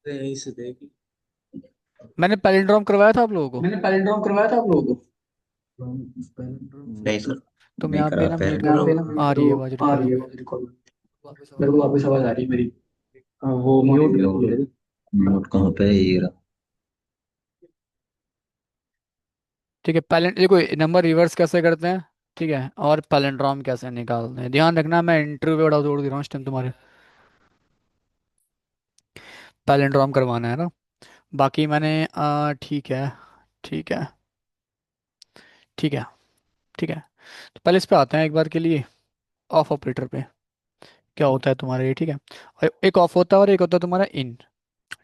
यहीं से देख। मैंने पैलिंड्रोम करवाया था आप लोगों को। मैंने पैलिंड्रोम करवाया था आप लोगों को। नहीं सर। तुम नहीं यहाँ पे करा ना पहले म्यूट यहाँ करो। पे ना म्यूट आ रही करो। है आवाज आ रिकॉर्ड। रही है आवाज रिकॉर्ड। वापस आवाज मेरे आ को रही वापस आवाज आ रही है मेरी। वो म्यूट कर दे। म्यूट कहाँ पे है ये रहा। ठीक है, पैलेंड देखो नंबर रिवर्स कैसे करते हैं। ठीक है, और पैलेंड्रोम कैसे निकालते हैं, ध्यान रखना, मैं इंटरव्यू पे बड़ा जोर दे रहा हूँ इस टाइम तुम्हारे। पैलेंड्रोम करवाना है ना। बाकी मैंने ठीक है, ठीक है, ठीक है, ठीक है। तो पहले इस पे आते हैं एक बार के लिए, ऑफ ऑपरेटर पे। क्या होता है तुम्हारा ये, ठीक है। और एक ऑफ होता है और एक होता है तुम्हारा इन।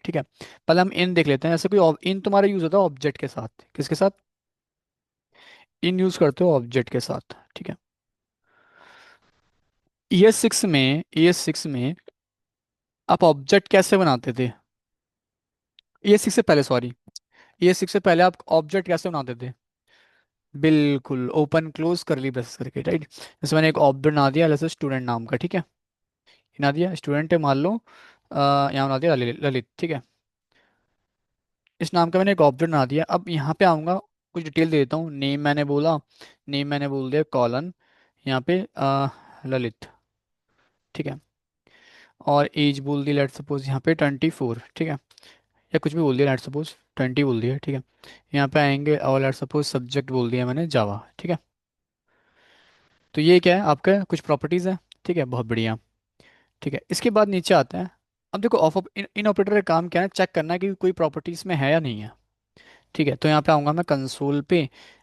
ठीक है, पहले हम इन देख लेते हैं। ऐसे कोई इन तुम्हारा यूज होता है ऑब्जेक्ट के साथ, किसके साथ? इन यूज करते हो ऑब्जेक्ट के साथ, ठीक है। ES6 में आप ऑब्जेक्ट कैसे बनाते थे? ES6 से पहले, सॉरी, ES6 से पहले आप ऑब्जेक्ट कैसे बनाते थे? बिल्कुल ओपन क्लोज करली ब्रेसेस करके, राइट। जैसे मैंने एक ऑब्जेक्ट बना दिया जैसे स्टूडेंट नाम का, ठीक है। बना दिया स्टूडेंट है मान लो, यहाँ बना दिया ललित, ठीक है। इस नाम का मैंने एक ऑब्जेक्ट बना दिया। अब यहाँ पे आऊँगा, कुछ डिटेल दे देता हूँ। नेम मैंने बोला, नेम मैंने बोल दिया कॉलन, यहाँ पे ललित, ठीक है। और एज बोल दी लेट सपोज यहाँ पे 24, ठीक है। या कुछ भी बोल दिया लेट सपोज 20 बोल दिया, ठीक है। यहाँ पे आएंगे और लेट सपोज सब्जेक्ट बोल दिया मैंने जावा, ठीक है। तो ये क्या है आपका, कुछ प्रॉपर्टीज़ है, ठीक है, बहुत बढ़िया। ठीक है, इसके बाद नीचे आते हैं। अब देखो ऑफ इन ऑपरेटर का काम क्या है, चेक करना है कि कोई प्रॉपर्टीज़ में है या नहीं है। ठीक है, तो यहाँ पे आऊँगा मैं कंसोल पे,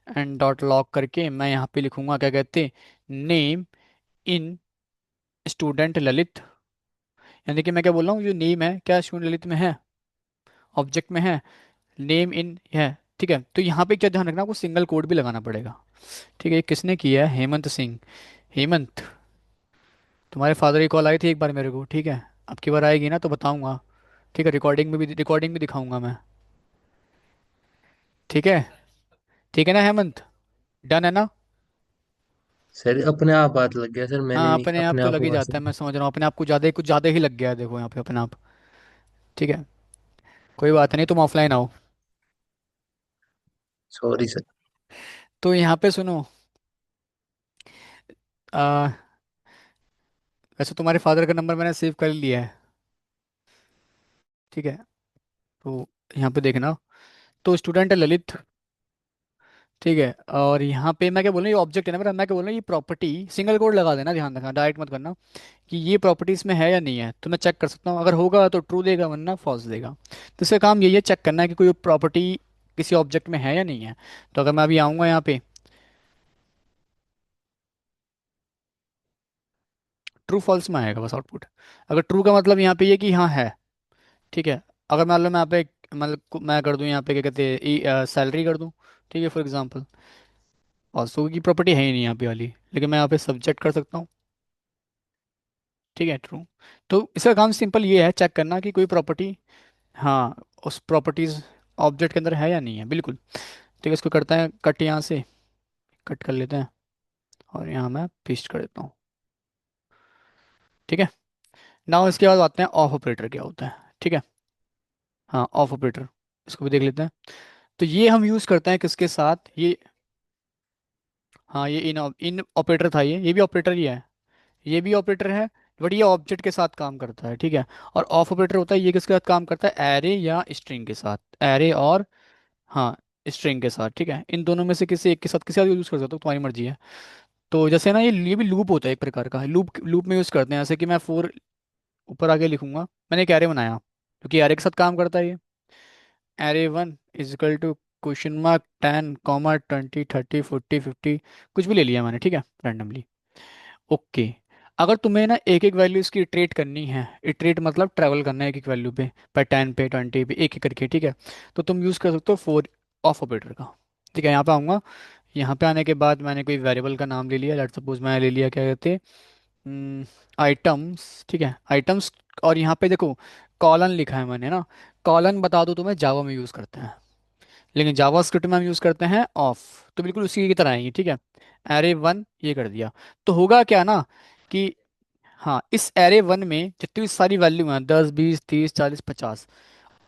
एंड डॉट लॉग करके मैं यहाँ पे लिखूंगा क्या कहते, नेम इन स्टूडेंट ललित। यानी कि मैं क्या बोल रहा हूँ, जो नेम है क्या स्टूडेंट ललित में है, ऑब्जेक्ट में है, नेम इन है। ठीक है, तो यहाँ पे क्या ध्यान रखना, आपको सिंगल कोड भी लगाना पड़ेगा। ठीक है, ये किसने किया है, हेमंत सिंह। हेमंत, तुम्हारे फादर की कॉल आई थी एक बार मेरे को, ठीक है। अब की बार आएगी ना तो बताऊंगा। ठीक है, रिकॉर्डिंग भी दिखाऊंगा मैं। ठीक है, ठीक है ना हेमंत, डन है ना? सर अपने आप बात लग गया सर मैंने हाँ नहीं अपने आप अपने तो आप लग ही हुआ जाता सर। है, मैं समझ रहा हूँ, अपने आप को ज़्यादा कुछ ज़्यादा ही लग गया है, देखो यहाँ पे अपने आप। ठीक है, कोई बात नहीं, तुम ऑफलाइन आओ। Sorry sir. तो यहाँ पे सुनो, आ, वैसे तुम्हारे फादर का नंबर मैंने सेव कर लिया है, ठीक है। तो यहाँ पे देखना, तो स्टूडेंट है ललित, ठीक है। और यहाँ पे मैं क्या बोल रहा हूँ, ये ऑब्जेक्ट है ना मेरा, मैं क्या बोल रहा हूँ, ये प्रॉपर्टी सिंगल कोड लगा देना, ध्यान रखना, डायरेक्ट मत करना कि ये प्रॉपर्टी इसमें है या नहीं है। तो मैं चेक कर सकता हूँ, अगर होगा तो ट्रू देगा वरना फॉल्स देगा। तो इसका काम यही है, चेक करना है कि कोई प्रॉपर्टी किसी ऑब्जेक्ट में है या नहीं है। तो अगर मैं अभी आऊँगा यहाँ पे, ट्रू फॉल्स में आएगा बस आउटपुट। अगर ट्रू का मतलब यहाँ पे ये कि हाँ है, ठीक है। अगर मान लो मैं यहाँ पे मैं कर दूँ यहाँ पे क्या कहते हैं सैलरी कर दूँ, ठीक है, फॉर एग्जाम्पल, फॉल्स की प्रॉपर्टी है ही नहीं यहाँ पे वाली, लेकिन मैं यहाँ पे सब्जेक्ट कर सकता हूँ, ठीक है, ट्रू। तो इसका काम सिंपल ये है, चेक करना कि कोई प्रॉपर्टी, हाँ, उस प्रॉपर्टीज ऑब्जेक्ट के अंदर है या नहीं है, बिल्कुल। ठीक है, इसको करते हैं कट, यहाँ से कट कर लेते हैं, और यहाँ मैं पेस्ट कर देता हूँ। ठीक है, नाउ इसके बाद आते हैं ऑफ ऑपरेटर क्या होता है, ठीक है। हाँ, ऑफ ऑपरेटर, इसको भी देख लेते हैं। तो ये हम यूज़ करते हैं किसके साथ, ये, हाँ, ये इन ऑपरेटर था, ये भी ऑपरेटर ही है, ये भी ऑपरेटर है, बट ये ऑब्जेक्ट के साथ काम करता है, ठीक है। और ऑफ ऑपरेटर होता है, ये किसके साथ काम करता है, एरे या स्ट्रिंग के साथ, एरे और, हाँ, स्ट्रिंग के साथ, ठीक है। इन दोनों में से किसी एक के साथ, किसी साथ यूज़ कर सकते हो, तुम्हारी मर्जी है। तो जैसे ना ये भी लूप होता है एक प्रकार का, लूप लूप में यूज़ करते हैं, जैसे कि मैं फोर ऊपर आगे लिखूंगा, मैंने एक एरे बनाया क्योंकि एरे के साथ काम करता है ये। Array 1 is equal to question mark 10, 20, 30, 40, 50, कुछ भी ले लिया मैंने, ठीक है, रैंडमली। ओके, अगर तुम्हें ना एक एक वैल्यू इसकी इटरेट करनी है, इटरेट मतलब ट्रैवल करना है एक एक वैल्यू पे 10 पे 20 पे एक एक करके, ठीक है। तो तुम यूज़ कर सकते हो फोर ऑफ ऑपरेटर का। ठीक है, यहाँ पे आऊँगा, यहाँ पे आने के बाद मैंने कोई वेरिएबल का नाम ले लिया, लेट सपोज मैं ले लिया क्या कहते, आइटम्स, ठीक है, आइटम्स। और यहाँ पे देखो कॉलन लिखा है मैंने ना, कॉलन बता दो तुम्हें जावा में यूज़ करते हैं, लेकिन जावा स्क्रिप्ट में हम यूज़ करते हैं ऑफ। तो बिल्कुल उसी की तरह आएंगी, ठीक है। एरे 1 ये कर दिया, तो होगा क्या ना कि, हाँ, इस एरे 1 में जितनी भी सारी वैल्यू हैं 10, 20, 30, 40, 50,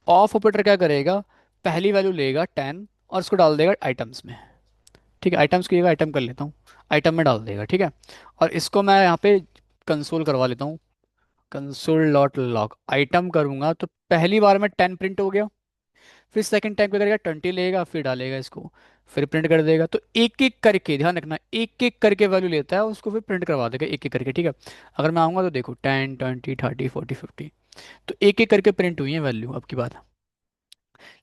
ऑफ ऑपरेटर क्या करेगा, पहली वैल्यू लेगा 10 और उसको डाल देगा आइटम्स में। ठीक है, आइटम्स की जगह आइटम कर लेता हूँ, आइटम में डाल देगा। ठीक है, और इसको मैं यहाँ पे कंसोल करवा लेता हूँ, कंसोल डॉट लॉग आइटम करूंगा तो पहली बार में 10 प्रिंट हो गया। फिर सेकंड टाइम क्या करेगा, 20 लेगा, फिर डालेगा इसको, फिर प्रिंट कर देगा। तो एक एक करके ध्यान रखना, एक एक करके वैल्यू लेता है उसको, फिर प्रिंट करवा देगा एक एक करके। ठीक है, अगर मैं आऊँगा तो देखो 10 20 30 40 50, तो एक एक करके प्रिंट हुई है वैल्यू अब की बात।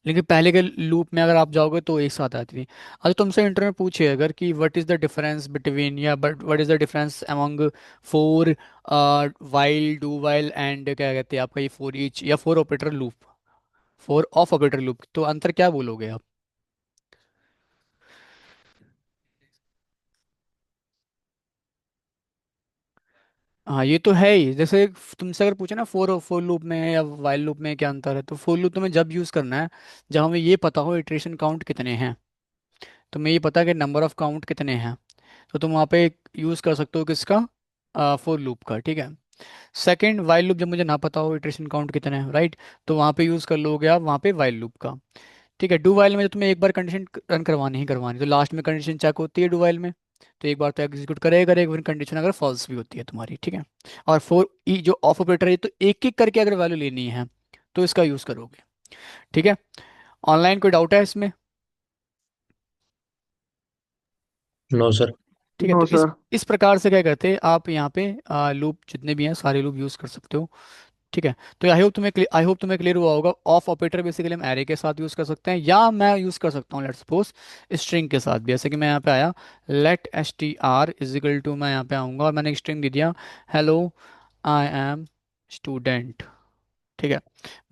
लेकिन पहले के लूप में अगर आप जाओगे तो एक साथ आती थी। अच्छा तुमसे इंटर में पूछे अगर कि what is the difference between, या but what is the difference among for while, do while and क्या कहते हैं आपका ये फोर ईच या for operator loop, for of operator loop, तो अंतर क्या बोलोगे आप? हाँ ये तो है ही, जैसे तुमसे अगर पूछे ना फोर फोर लूप में या वाइल लूप में क्या अंतर है, तो फोर लूप तुम्हें जब यूज़ करना है जब हमें ये पता हो इटरेशन काउंट कितने हैं, तुम्हें ये पता है कि नंबर ऑफ काउंट कितने हैं, तो तुम वहाँ पे यूज़ कर सकते हो किसका, फोर लूप का। ठीक है, सेकंड वाइल लूप जब मुझे ना पता हो इटरेशन काउंट कितने हैं, राइट, तो वहाँ पे यूज़ कर लोगे आप वहाँ पे वाइल लूप का। ठीक है, डू वाइल में जब तुम्हें एक बार कंडीशन रन करवानी ही करवानी, तो लास्ट में कंडीशन चेक होती है डू वाइल में, तो एक बार तो एग्जीक्यूट करेगा करेगा, फिर कंडीशन अगर फॉल्स भी होती है तुम्हारी। ठीक है, और फोर ई जो ऑफ ऑपरेटर है, तो एक एक करके अगर वैल्यू लेनी है तो इसका यूज़ करोगे। ठीक है, ऑनलाइन कोई डाउट है इसमें? No sir. ठीक है, नो तो इस सर। इस प्रकार से क्या करते हैं आप यहाँ पे लूप जितने भी हैं सारे लूप यूज़ कर सकते हो। ठीक है, तो आई होप तुम्हें क्लियर हुआ होगा। ऑफ ऑपरेटर बेसिकली हम एरे के साथ यूज़ कर सकते हैं, या मैं यूज़ कर सकता हूँ लेट्स सपोज स्ट्रिंग के साथ भी, जैसे कि मैं यहाँ पे आया let S T R is equal to, मैं यहाँ पे आऊँगा और मैंने एक स्ट्रिंग दे दिया हेलो आई एम स्टूडेंट। ठीक है,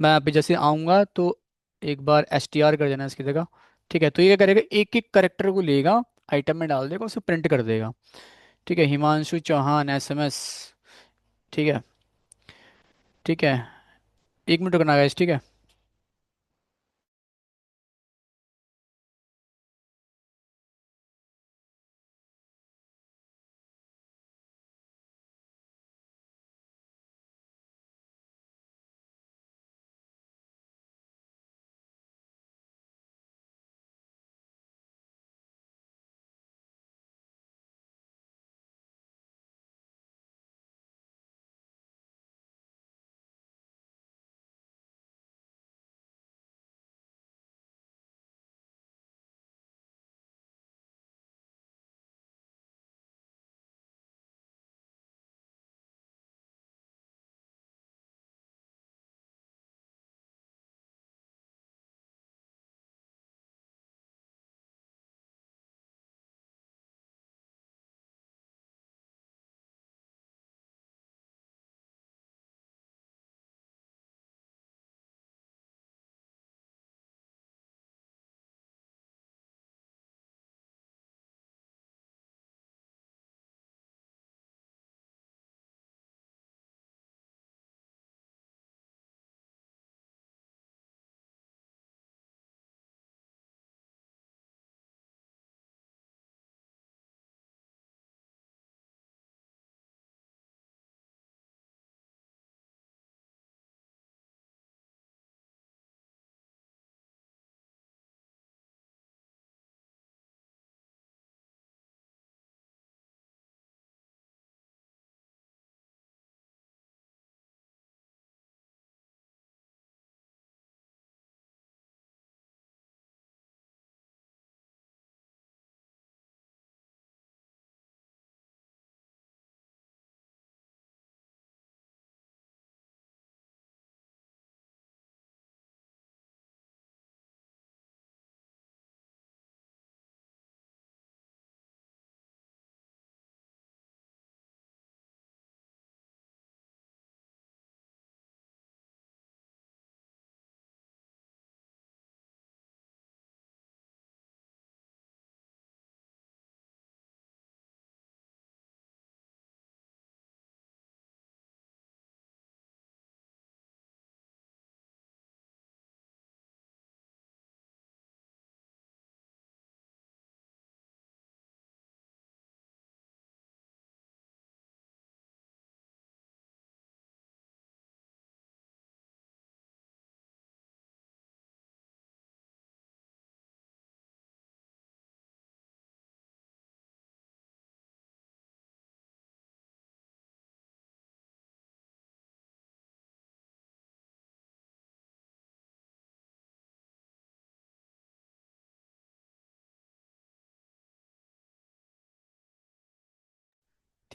मैं यहाँ पे जैसे आऊँगा तो एक बार एस टी आर कर देना इसकी जगह। ठीक है, तो ये क्या करेगा, एक एक करेक्टर को लेगा, आइटम में डाल देगा, उसे प्रिंट कर देगा। ठीक है, Himanshu Chauhan S M S. ठीक है, ठीक है, एक मिनट रुकना गाइस। ठीक है।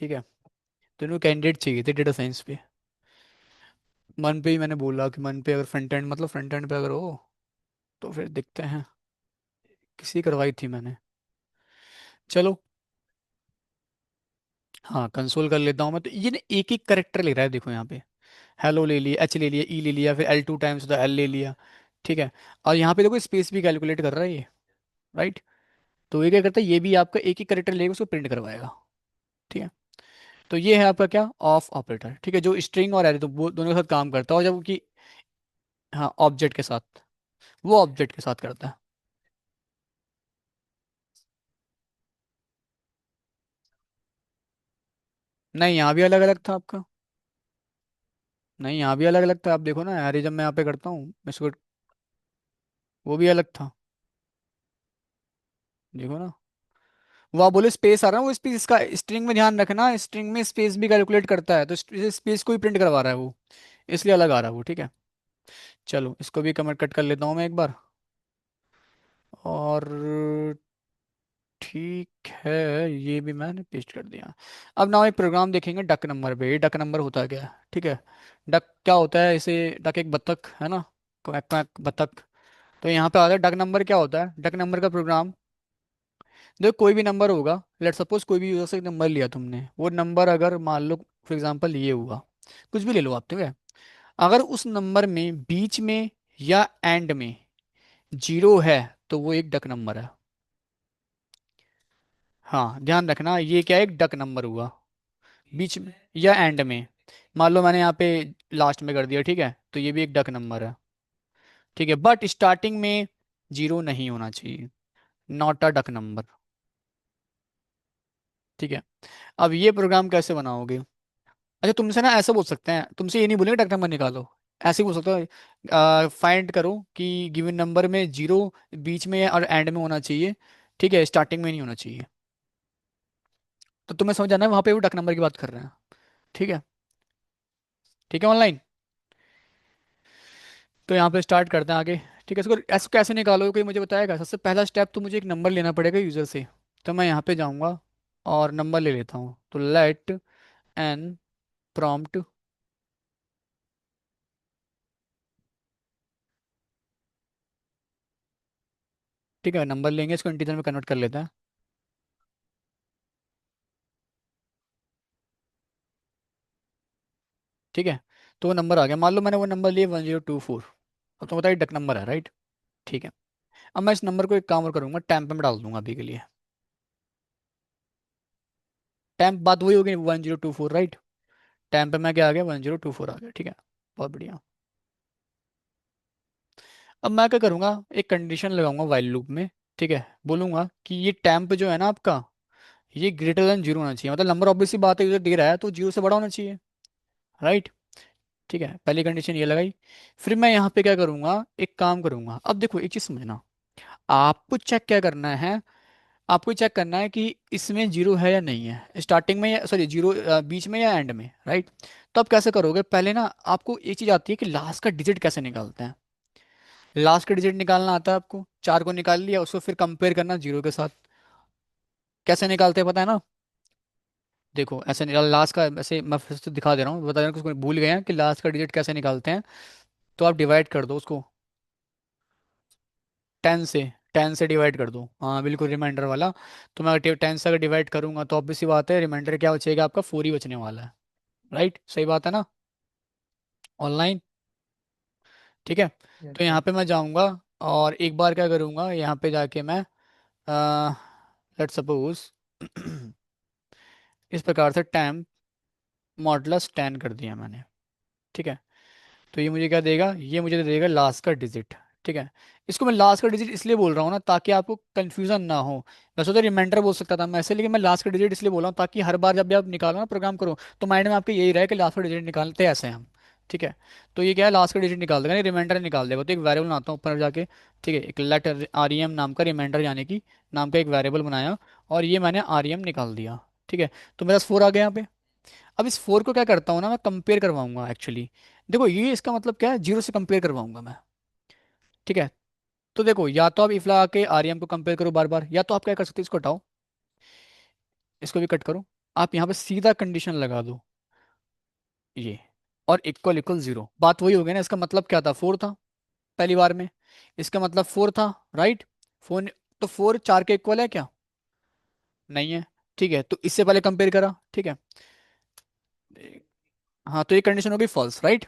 ठीक है। तो इनको कैंडिडेट चाहिए थे डेटा साइंस पे। मन पे ही मैंने बोला कि मन पे अगर फ्रंट एंड, मतलब फ्रंट एंड पे अगर हो तो फिर देखते हैं। किसी करवाई थी मैंने। चलो। हाँ, कंसोल कर लेता हूँ मैं। तो ये ना एक एक करेक्टर ले रहा है, देखो यहाँ पे। हेलो ले लिया, एच ले लिया, ई ले लिया, फिर L2 टाइम्स तो एल ले लिया। ठीक है। और यहाँ पे देखो स्पेस भी कैलकुलेट कर रहा है ये। राइट। तो ये क्या करता है, ये भी आपका एक ही करेक्टर लेगा, उसको प्रिंट करवाएगा। ठीक है। तो ये है आपका क्या, ऑफ ऑपरेटर। ठीक है, जो स्ट्रिंग और एरे तो वो दोनों के साथ काम करता है, और जब कि हाँ ऑब्जेक्ट के साथ, वो ऑब्जेक्ट के साथ करता है। नहीं, यहाँ भी अलग अलग था आपका। नहीं, यहाँ भी अलग अलग था, आप देखो ना, एरे जब मैं यहाँ पे करता हूँ मैं इसको, वो भी अलग था। देखो ना। वो आप बोले स्पेस आ रहा है, वो स्पेस का स्ट्रिंग में ध्यान रखना, स्ट्रिंग में स्पेस भी कैलकुलेट करता है, तो स्पेस को ही प्रिंट करवा रहा है वो, इसलिए अलग आ रहा है वो। ठीक है। चलो, इसको भी कमेंट कट कर लेता हूँ मैं एक बार। और ठीक है, ये भी मैंने पेस्ट कर दिया। अब ना एक प्रोग्राम देखेंगे डक नंबर पे। ये डक नंबर होता है क्या है? ठीक है। डक क्या होता है, इसे डक एक बतख है ना, क्वैक क्वैक बतख। तो यहाँ पे आता है डक नंबर क्या होता है, डक नंबर का प्रोग्राम। देखो कोई भी नंबर होगा, लेट सपोज कोई भी यूजर से एक नंबर लिया तुमने, वो नंबर अगर मान लो फॉर एग्जांपल ये हुआ, कुछ भी ले लो आप। ठीक है। अगर उस नंबर में बीच में या एंड में जीरो है तो वो एक डक नंबर है। हाँ, ध्यान रखना, ये क्या है, एक डक नंबर हुआ। बीच में या एंड में, मान लो मैंने यहाँ पे लास्ट में कर दिया, ठीक है, तो ये भी एक डक नंबर है। ठीक है, बट स्टार्टिंग में जीरो नहीं होना चाहिए, नॉट अ डक नंबर। ठीक है। अब ये प्रोग्राम कैसे बनाओगे? अच्छा, तुमसे ना ऐसा बोल सकते हैं, तुमसे ये नहीं बोलेंगे डक नंबर निकालो। ऐसे ही बोल सकते हो, फाइंड करो कि गिवन नंबर में जीरो बीच में और एंड में होना चाहिए। ठीक है, स्टार्टिंग में नहीं होना चाहिए। तो तुम्हें समझ आना है, वहां पे वो डक नंबर की बात कर रहे हैं। ठीक है। ठीक है, ऑनलाइन। तो यहाँ पे स्टार्ट करते हैं आगे। ठीक है, इसको ऐसे कैसे निकालोगे, कोई मुझे बताएगा? सबसे पहला स्टेप तो मुझे एक नंबर लेना पड़ेगा यूजर से। तो मैं यहाँ पे जाऊँगा और नंबर ले लेता हूँ, तो लेट एन प्रॉम्प्ट। ठीक है, नंबर लेंगे, इसको इंटीजर में कन्वर्ट कर लेते हैं। ठीक है। तो वो नंबर आ गया, मान लो मैंने वो नंबर लिए 1024। अब तो बताइए डक नंबर है, राइट। ठीक है। अब मैं इस नंबर को एक काम और करूंगा, टैम्प में डाल दूंगा अभी के लिए। टैम्प बात वही होगी 1024, राइट। टैम्प में क्या आ गया, 1024 आ गया। ठीक है। बहुत बढ़िया। अब मैं क्या करूंगा, एक कंडीशन लगाऊंगा वाइल लूप में। ठीक है, बोलूंगा कि ये टैम्प जो है ना आपका, ये ग्रेटर देन जीरो होना चाहिए, मतलब नंबर ऑब्वियसली बात है, यूजर दे रहा है तो जीरो से बड़ा होना चाहिए। राइट। ठीक है, पहली कंडीशन ये लगाई। फिर मैं यहाँ पे क्या करूंगा, एक काम करूंगा। अब देखो एक चीज समझना, आपको चेक क्या करना है, आपको चेक करना है कि इसमें जीरो है या नहीं है, स्टार्टिंग में या सॉरी जीरो बीच में या एंड में, राइट। तो आप कैसे करोगे, पहले ना आपको एक चीज आती है कि लास्ट का डिजिट कैसे निकालते हैं। लास्ट का डिजिट निकालना आता है आपको, चार को निकाल लिया, उसको फिर कंपेयर करना जीरो के साथ। कैसे निकालते हैं पता है ना? देखो ऐसे निकाल लास्ट का, ऐसे मैं फिर से दिखा दे रहा हूँ, बता रहा हूँ, कुछ भूल गए हैं कि लास्ट का डिजिट कैसे निकालते हैं। तो आप डिवाइड कर दो उसको 10 से। 10 से डिवाइड कर दो, हाँ बिल्कुल रिमाइंडर वाला। तो मैं अगर 10 से अगर डिवाइड करूंगा तो ऑब्वियस सी बात है, रिमाइंडर क्या बचेगा आपका, 4 ही बचने वाला है। राइट, सही बात है ना, ऑनलाइन। ठीक है। तो यहाँ पे मैं जाऊँगा और एक बार क्या करूँगा, यहाँ पे जाके मैं लेट सपोज इस प्रकार से टाइम मॉडलस 10 कर दिया मैंने। ठीक है। तो ये मुझे क्या देगा, ये मुझे दे देगा लास्ट का डिजिट। ठीक है। इसको मैं लास्ट का डिजिट इसलिए बोल रहा हूँ ना, ताकि आपको कंफ्यूजन ना हो। वैसे तो रिमाइंडर बोल सकता था मैं ऐसे, लेकिन मैं लास्ट का डिजिट इसलिए बोल रहा हूँ ताकि हर बार जब भी आप निकालो ना प्रोग्राम करो, तो माइंड में आपके यही रहे कि लास्ट का डिजिट निकालते हैं ऐसे हम। ठीक है। तो ये क्या है, लास्ट का डिजिट निकाल देगा, नहीं रिमाइंडर निकाल देगा। तो एक वेरिएबल बनाता हूँ ऊपर जाके। ठीक है, एक लेट आर ई एम नाम का रिमाइंडर यानी कि नाम का एक वेरिएबल बनाया, और ये मैंने आर ई एम निकाल दिया। ठीक है। तो मेरा स्कोर आ गया यहाँ पे। अब इस फोर को क्या करता हूँ ना, मैं कंपेयर करवाऊंगा एक्चुअली। देखो ये इसका मतलब क्या है, जीरो से कंपेयर करवाऊंगा मैं। ठीक है। तो देखो, या तो आप इफ लगा के आरईएम को कंपेयर करो बार बार, या तो आप क्या कर सकते हो, इसको हटाओ, इसको भी कट करो। आप यहाँ पे सीधा कंडीशन लगा दो ये, और इक्वल इक्वल जीरो, बात वही हो गई ना। इसका मतलब क्या था, फोर था पहली बार में, इसका मतलब फोर था, राइट। फोर, तो फोर चार के इक्वल है क्या, नहीं है, ठीक है। तो इससे पहले कंपेयर करा, ठीक है। हाँ, तो ये कंडीशन हो गई फॉल्स, राइट।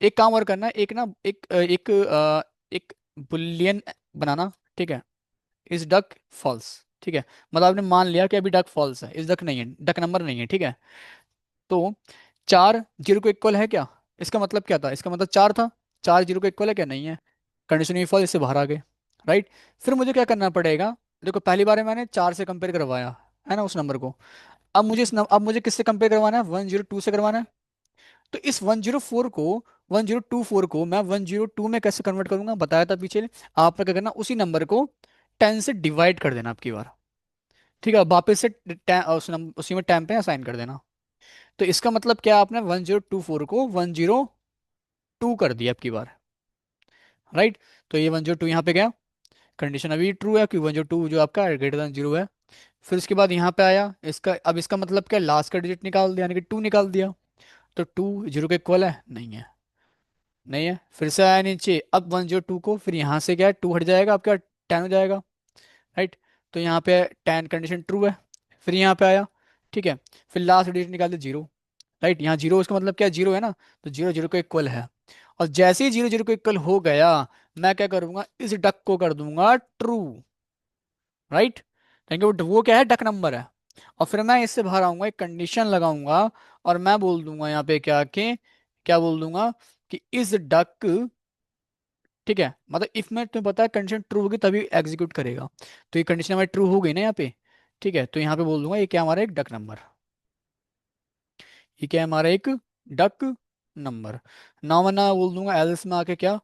एक काम और करना है, एक ना एक बुलियन बनाना, ठीक है। इस डक फॉल्स, ठीक है। मतलब आपने मान लिया कि अभी डक फॉल्स है, इस डक नहीं है, डक नंबर नहीं है, ठीक है। तो चार जीरो को इक्वल है क्या, इसका मतलब क्या था, इसका मतलब चार था, चार जीरो को इक्वल है क्या, नहीं है। कंडीशन फॉल्स, इससे बाहर आ गए, राइट। फिर मुझे क्या करना पड़ेगा, देखो पहली बार में मैंने चार से कंपेयर करवाया है ना उस नंबर को। अब मुझे किससे कंपेयर करवाना है, 102 से करवाना है। तो इस 104 को, 1024 को मैं 102 में कैसे कन्वर्ट करूंगा, बताया था पीछे। आपने क्या करना, उसी नंबर को 10 से डिवाइड कर देना आपकी बार, ठीक है। वापस से उसी में टाइम पे असाइन कर देना। तो इसका मतलब क्या, आपने 1024 को 102 कर दिया आपकी बार, राइट। तो ये 102 यहाँ पे गया, कंडीशन अभी ट्रू है, क्योंकि 102 जो आपका ग्रेटर देन जीरो है। फिर उसके बाद यहाँ पे आया इसका, अब इसका मतलब क्या, लास्ट का डिजिट निकाल दिया, यानी कि टू निकाल दिया। तो टू जीरो के इक्वल है, नहीं है, नहीं है। फिर से आया नीचे, अब 102 को, फिर यहाँ से क्या है, टू हट जाएगा आपका, 10 हो जाएगा, राइट। तो यहाँ पे 10 कंडीशन ट्रू है। फिर यहाँ पे आया, ठीक है। फिर लास्ट डिजिट निकाल दिया जीरो, राइट। यहाँ जीरो, इसका मतलब क्या, जीरो है ना, तो जीरो जीरो को इक्वल है। और जैसे ही जीरो जीरो को इक्वल हो गया, मैं क्या करूंगा, इस डक को कर दूंगा ट्रू, राइट। क्योंकि वो क्या है, डक नंबर है। और फिर मैं इससे बाहर आऊंगा, एक कंडीशन लगाऊंगा, और मैं बोल दूंगा यहाँ पे क्या, कि क्या बोल दूंगा, कि इस डक, ठीक है। मतलब इफ में तुम्हें पता है कंडीशन ट्रू होगी तभी एग्जीक्यूट करेगा। तो ये कंडीशन हमारी ट्रू हो गई ना यहाँ पे, ठीक है। तो यहाँ पे बोल दूंगा ये क्या, हमारा एक डक नंबर, ये क्या है, हमारा एक डक नंबर। ना वरना बोल दूंगा एल्स में आके क्या,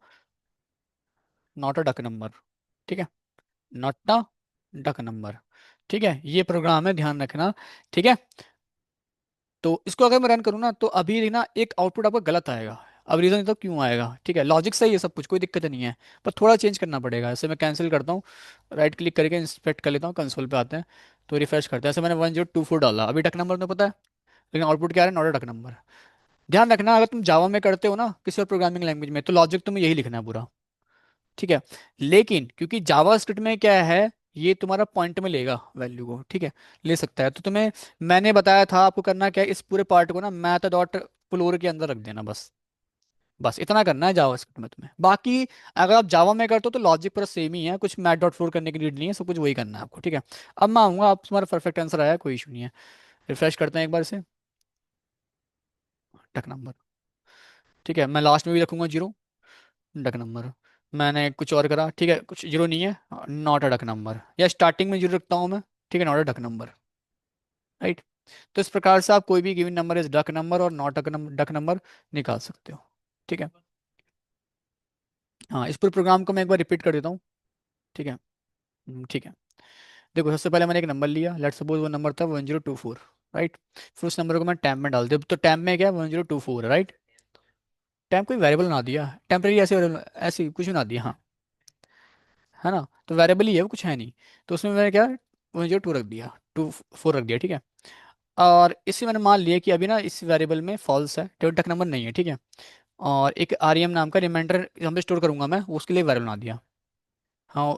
नॉट अ डक नंबर, ठीक है, नॉट अ डक नंबर, ठीक है। ये प्रोग्राम है, ध्यान रखना, ठीक है। तो इसको अगर मैं रन करूँ ना, तो अभी ना एक आउटपुट आपका गलत आएगा। अब रीजन तो क्यों आएगा, ठीक है, लॉजिक सही है सब कुछ, कोई दिक्कत नहीं है, पर थोड़ा चेंज करना पड़ेगा। ऐसे मैं कैंसिल करता हूँ, राइट क्लिक करके इंस्पेक्ट कर लेता हूँ, कंसोल पे आते हैं, तो रिफ्रेश करते हैं। ऐसे मैंने 1024 डाला, अभी डक नंबर तो पता है, लेकिन आउटपुट क्या आ रहा है, नॉट अ डक नंबर। ध्यान रखना, अगर तुम जावा में करते हो ना, किसी और प्रोग्रामिंग लैंग्वेज में, तो लॉजिक तुम्हें यही लिखना है पूरा, ठीक है। लेकिन क्योंकि जावा स्क्रिप्ट में क्या है, ये तुम्हारा पॉइंट में लेगा वैल्यू को, ठीक है, ले सकता है। तो तुम्हें, मैंने बताया था आपको करना क्या है, इस पूरे पार्ट को ना मैथ डॉट फ्लोर के अंदर रख देना, बस। बस इतना करना है जावा स्क्रिप्ट में तुम्हें, बाकी अगर आप जावा में करते हो तो लॉजिक पूरा सेम ही है, कुछ मैथ डॉट फ्लोर करने की नीड नहीं है, सब कुछ वही करना है आपको, ठीक है। अब मैं आऊंगा, आप तुम्हारा परफेक्ट आंसर आया, कोई इशू नहीं है। रिफ्रेश करते हैं एक बार से, टक नंबर, ठीक है। मैं लास्ट में भी रखूंगा जीरो, डक नंबर। मैंने कुछ और करा, ठीक है, कुछ जीरो नहीं है, नॉट अ डक नंबर, या स्टार्टिंग में जीरो रखता हूँ मैं, ठीक है, not a duck number, right. तो इस प्रकार से आप कोई भी गिवन नंबर इस डक नंबर और नॉट डक नंबर निकाल सकते हो, ठीक है। हाँ, इस पूरे प्रोग्राम को मैं एक बार रिपीट कर देता हूँ, ठीक है। ठीक है। देखो सबसे पहले मैंने एक नंबर लिया, लेट्स सपोज वो नंबर था 1024, राइट। फिर उस नंबर को मैं टैब में डाल दिया, तो टैब में क्या है, 1024, राइट। टैब कोई वेरिएबल ना दिया, टेम्परेरी ऐसे ऐसे कुछ भी ना दिया, हाँ, है ना, तो वेरिएबल ही है वो, कुछ है नहीं। तो उसमें मैंने क्या, 102 रख दिया, 24 रख दिया, ठीक है। और इसी मैंने मान लिया कि अभी ना इस वेरिएबल में फॉल्स है, टेबल तक नंबर नहीं है, ठीक है। और एक आर नाम का रिमाइंडर यहाँ पे स्टोर करूंगा मैं, उसके लिए वेरिएबल बना दिया। हाँ,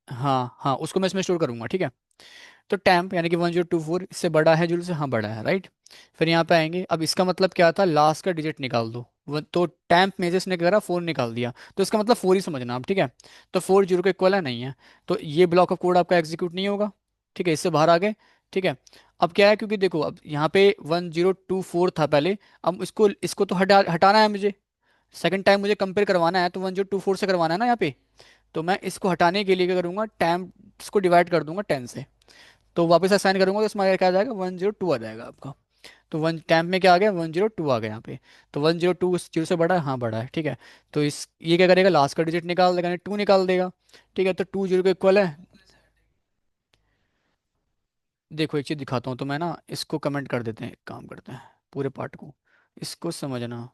हाँ हाँ, उसको मैं इसमें स्टोर करूंगा, ठीक है। तो टैम्प यानी कि 1024 इससे बड़ा है जूल से, हाँ बड़ा है, राइट। फिर यहाँ पे आएंगे, अब इसका मतलब क्या था, लास्ट का डिजिट निकाल दो। तो टैम्प में से इसने क्या करा, फोर निकाल दिया, तो इसका मतलब फोर ही समझना आप, ठीक है। तो फोर जीरो के इक्वल है, नहीं है। तो ये ब्लॉक ऑफ कोड आपका एग्जीक्यूट नहीं होगा, ठीक है, इससे बाहर आ गए, ठीक है। अब क्या है, क्योंकि देखो अब यहाँ पे 1024 था पहले, अब इसको इसको तो हटाना है मुझे, सेकंड टाइम मुझे कंपेयर करवाना है, तो 1024 से करवाना है ना यहाँ पे। तो मैं इसको हटाने के लिए क्या करूंगा, टाइम इसको डिवाइड कर दूंगा 10 से, तो वापस असाइन करूंगा, तो इसमें क्या आ जाएगा, 102 आ जाएगा आपका। तो वन टाइम में क्या आ गया, 102 आ गया यहाँ पे। तो 102 इस जीरो से बड़ा है, हाँ बड़ा है, ठीक है। तो इस ये क्या करेगा, लास्ट का डिजिट निकाल देगा, टू निकाल देगा, ठीक है। तो टू जीरो के इक्वल है। देखो एक चीज दिखाता हूँ, तो मैं ना इसको कमेंट कर देते हैं, एक काम करते हैं पूरे पार्ट को, इसको समझना,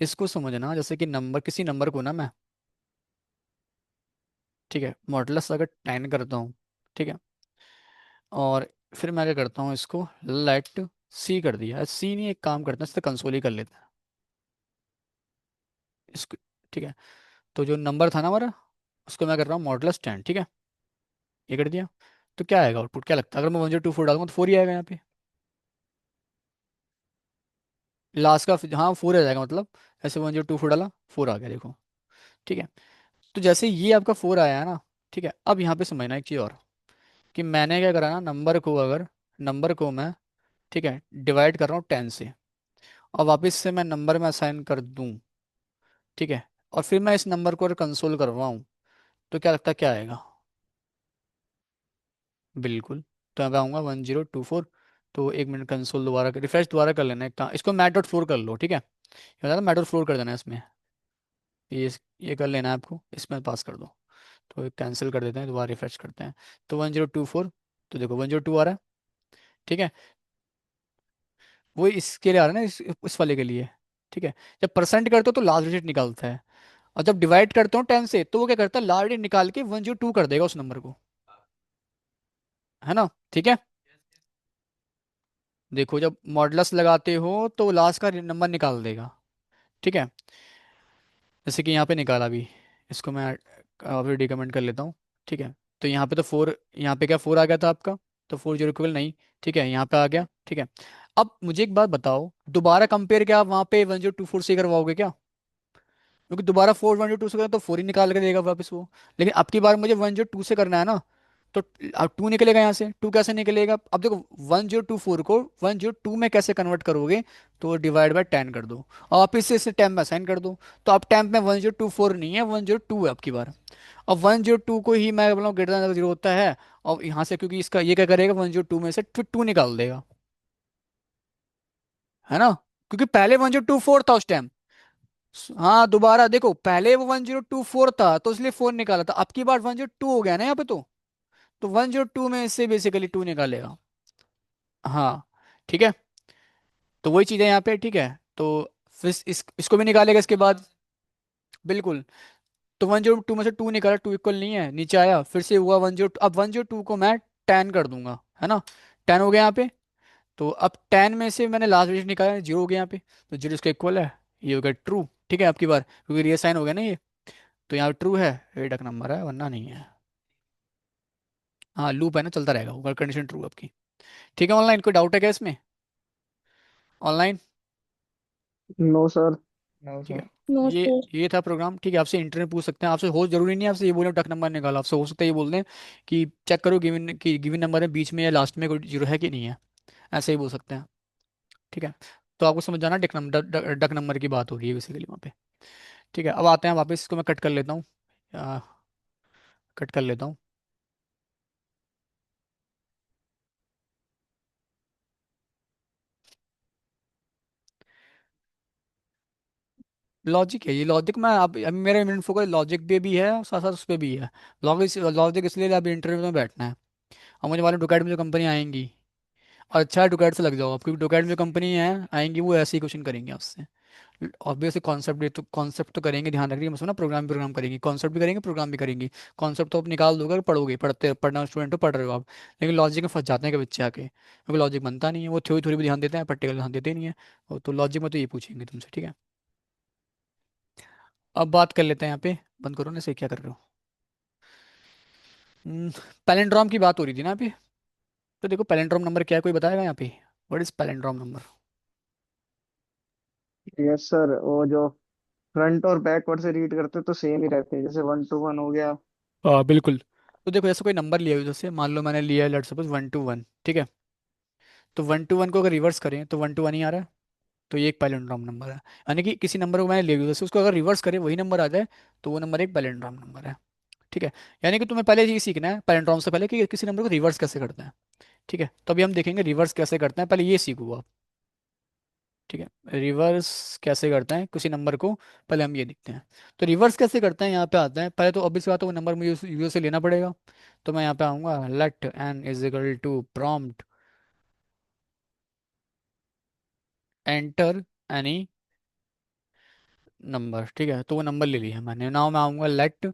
इसको समझना, जैसे कि नंबर, किसी नंबर को ना मैं, ठीक है, मॉडुलस अगर 10 करता हूँ, ठीक है, और फिर मैं क्या करता हूँ, इसको लेट सी कर दिया। सी नहीं, एक काम करते हैं, इससे कंसोल ही कर लेते हैं इसको। ठीक है, तो जो नंबर था ना हमारा, उसको मैं कर रहा हूँ मॉडुलस 10। ठीक है, ये कर दिया। तो क्या आएगा आउटपुट, क्या लगता है? अगर मैं 1 0 2 4 डालूंगा तो 4 ही आएगा यहाँ पे। लास्ट का हाँ 4 आ जाएगा मतलब। ऐसे 1 0 2 4 डाला, 4 आ गया देखो। ठीक है, तो जैसे ये आपका 4 आया है ना, ठीक है, अब यहाँ पे समझना एक चीज़ और, कि मैंने क्या करा ना, नंबर को अगर, नंबर को मैं, ठीक है, डिवाइड कर रहा हूँ 10 से, और वापस से मैं नंबर में असाइन कर दूँ, ठीक है, और फिर मैं इस नंबर को अगर कंसोल करवाऊँ, तो क्या लगता है क्या आएगा? बिल्कुल। तो यहाँ पे आऊँगा 1 0 2 4। तो एक मिनट, कंसोल दोबारा रिफ्रेश दोबारा कर लेना, एक काम, इसको मैट डॉट फ्लोर कर लो। ठीक है, ये बता मैट डॉट फ्लोर कर देना है इसमें। ये कर लेना है आपको, इसमें पास कर दो। तो कैंसिल कर देते हैं, दोबारा रिफ्रेश करते हैं। तो 1 0 2 4, तो देखो 1 0 2 आ रहा है। ठीक है, वो इसके लिए आ रहा है ना, इस वाले के लिए। ठीक है, जब परसेंट करते हो तो लास्ट डिजिट निकालता है, और जब डिवाइड करते हो 10 से, तो वो क्या करता है, लास्ट डिजिट निकाल के 1 0 2 कर देगा उस नंबर को। है ना? ठीक है, देखो जब मॉडलस लगाते हो तो लास्ट का नंबर निकाल देगा। ठीक है, जैसे कि यहाँ पे निकाला भी, इसको मैं अभी डिकमेंट कर लेता हूँ। ठीक है, तो यहाँ पे तो 4, यहाँ पे क्या 4 आ गया था आपका, तो 4 0 इक्वल नहीं। ठीक है, यहाँ पे आ गया। ठीक है, अब मुझे एक बात बताओ, दोबारा कंपेयर क्या आप वहाँ पे 1 0 2 4 से करवाओगे क्या? क्योंकि दोबारा 4 1 2 से करना तो 4 ही निकाल के देगा वापस वो। लेकिन अब की बार मुझे 1 0 2 से करना है ना, तो अब 2 निकलेगा यहाँ से। 2 कैसे निकलेगा? अब देखो 1 0 2 4 को 1 0 2 में कैसे कन्वर्ट करोगे, तो डिवाइड बाय 10 कर दो, और वापिस से इसे 10 में असाइन कर दो। तो अब 10 में 1 0 2 4 नहीं है, 1 0 2 है अब की बार। अब 1 0 2 को ही मैं बोला ग्रेटर देन 0 होता है, और यहाँ से क्योंकि इसका ये क्या करेगा, 1 0 2 में से फिर 2 निकाल देगा। है ना? क्योंकि पहले 1 0 2 4 था उस टाइम। हाँ दोबारा देखो, पहले वो 1 0 2 4 था तो इसलिए 4 निकाला था, अब की बार 1 0 2 हो गया ना यहाँ पे। तो 1 0 2 में से बेसिकली 2 निकालेगा। हाँ, ठीक है, तो वही चीज़ है यहाँ पे। ठीक है, तो फिर इसको भी निकालेगा इसके बाद। बिल्कुल। तो 1 0 2 में से 2 निकाला, 2 इक्वल नहीं है, नीचे आया, फिर से हुआ 1 0, अब 1 0 2 को मैं 10 कर दूंगा। है ना? 10 हो गया यहाँ पे। तो अब 10 में से मैंने लास्ट डिजिट निकाला, 0 हो गया यहाँ पे, तो 0 इसका इक्वल है, ये हो गया ट्रू। ठीक है, आपकी बार क्योंकि रीअसाइन हो गया ना ये, तो यहाँ ट्रू है, ये डक नंबर है, वरना नहीं है। हाँ लूप है ना, चलता रहेगा, अगर कंडीशन ट्रू आपकी। ठीक है, ऑनलाइन कोई डाउट है क्या इसमें? ऑनलाइन? No sir. नो ठीक है, सर। नो ये सर। ये था प्रोग्राम। ठीक है, आपसे इंटरव्यू पूछ सकते हैं, आपसे हो जरूरी नहीं है आपसे ये बोले डक नंबर निकालो, आपसे हो सकता है ये बोल दें कि चेक करो गिवन कि गिवन नंबर है बीच में या लास्ट में कोई जीरो है कि नहीं है, ऐसे ही बोल सकते हैं। ठीक है, तो आपको समझ जाना डक नंबर, डक नंबर की बात हो रही है बेसिकली वहाँ पे। ठीक है, अब आते हैं वापस, इसको मैं कट कर लेता हूँ, कट कर लेता हूँ। लॉजिक है ये, लॉजिक मैं अभी मेरा मेन फोकस लॉजिक पे भी है और साथ साथ उस पर भी है। लॉजिक लॉजिक इसलिए अभी इंटरव्यू में बैठना है, और मुझे मालूम डुकैट में जो कंपनी आएंगी, और अच्छा डुकैट से लग जाओ आप, क्योंकि डुकैट में जो कंपनी है आएंगी वो ऐसे ही क्वेश्चन करेंगे आपसे। ऑब्वियसली कॉन्सेप्ट तो करेंगे, ध्यान रखिए मत ना, प्रोग्राम करेंगी, कॉन्सेप्ट भी करेंगे, प्रोग्राम भी करेंगी। कॉन्सेप्ट तो आप निकाल दोगे अगर पढ़ोगे, पढ़ना स्टूडेंट हो, पढ़ रहे हो आप। लेकिन लॉजिक में फंस जाते हैं कि बच्चे आके, क्योंकि लॉजिक बनता नहीं है, वो थ्योरी थ्योरी भी ध्यान देते हैं, प्रैक्टिकल ध्यान देते नहीं है। तो लॉजिक में तो ये पूछेंगे तुमसे। ठीक है, अब बात कर लेते हैं यहाँ पे, बंद करो ना, से क्या कर रहे हो? पैलेंड्रॉम की बात हो रही थी ना यहाँ पे। तो देखो पैलेंड्रॉम नंबर क्या है, कोई बताएगा यहाँ पे? What is palindrome number? Yes sir, वो जो फ्रंट और बैकवर्ड से रीड करते तो सेम ही रहते हैं, जैसे 1 to 1 हो गया। हाँ बिल्कुल। तो देखो ऐसा कोई नंबर लिया हुआ, जैसे मान लो मैंने लिया है लेट्स सपोज 1 2 1। ठीक है, तो 1 2 1 को अगर रिवर्स करें तो 1 2 1 ही आ रहा है, तो ये एक पैलिंड्रोम नंबर है। यानी कि किसी नंबर को मैंने ले लिया, जैसे उसको अगर रिवर्स करें वही नंबर आ जाए, तो वो नंबर एक पैलिंड्रोम नंबर है। ठीक है, यानी कि तुम्हें पहले ये सीखना है पैलिंड्रोम से पहले कि किसी नंबर को रिवर्स कैसे करते हैं। ठीक है, तो अभी हम देखेंगे रिवर्स कैसे करते हैं, पहले ये सीखो आप। ठीक है, रिवर्स कैसे करते हैं किसी नंबर को, पहले हम ये देखते हैं। तो रिवर्स कैसे करते हैं, यहाँ पे आते हैं, पहले तो ऑब्वियस बात है वो नंबर मुझे यूजर से लेना पड़ेगा। तो मैं यहाँ पे आऊँगा, let n is equal to prompt enter any number. ठीक है, तो वो नंबर ले लिया मैंने, नाउ मैं आऊँगा लेट,